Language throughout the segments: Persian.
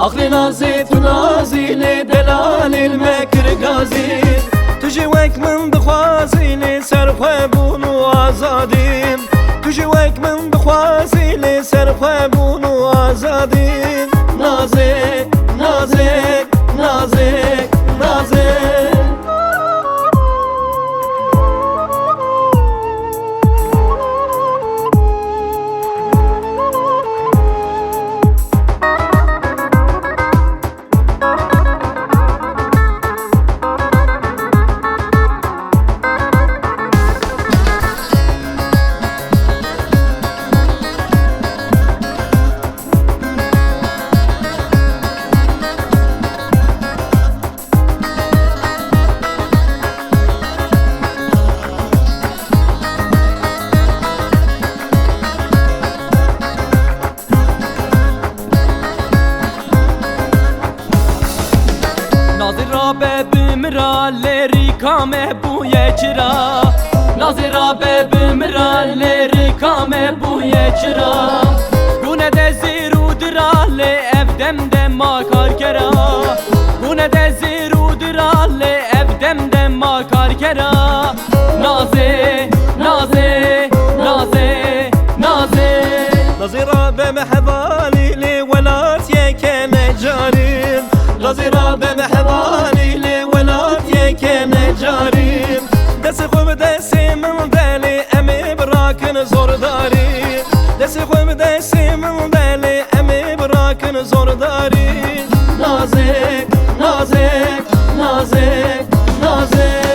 عقل نازي تنازيلي دلال المكر غازي تجي وك من بخوازيلي سرخوابون وآزادين تجي وك من بخوازيلي سرخوابون وآزادين نازك نازك نازك نازك ناظرا ببمرا لرکام بوی چرا گونه ده زیرو دراله افدم ده ما کار کرا گونه ده زیرو دراله افدم ده ما کار کرا نازه نازه نازه نازه ناظرا بمحضاني لي ولات يكن جارين ناظرا بمحضاني لي ولات يكن جارين دست خوب دستی من دلی امی براکن زورداری دست خوب دستی من دلی امی براکن زورداری نازک نازک نازک نازک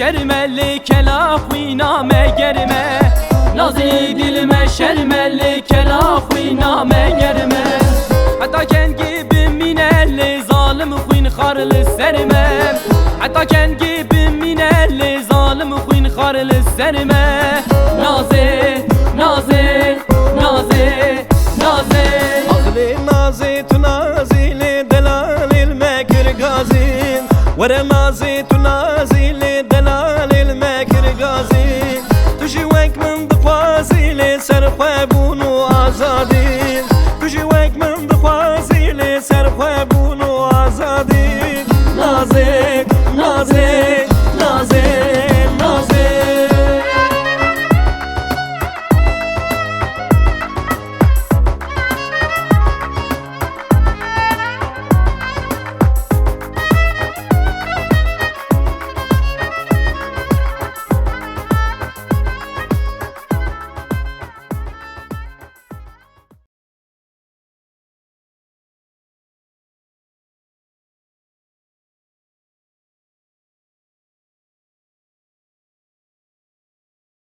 şermeli kelafina megerme Nazi dilime şermeli kelafina megerme Hatta ken gibi minelli zalim huyun harlı serme Hatta ken gibi minelli zalim huyun harlı serme Naze naze naze naze Akli nazi tu nazili delalil mekir gazin Vere nazi tu nazili delalil mekir gazin Tuji wek min bixwazili serxwe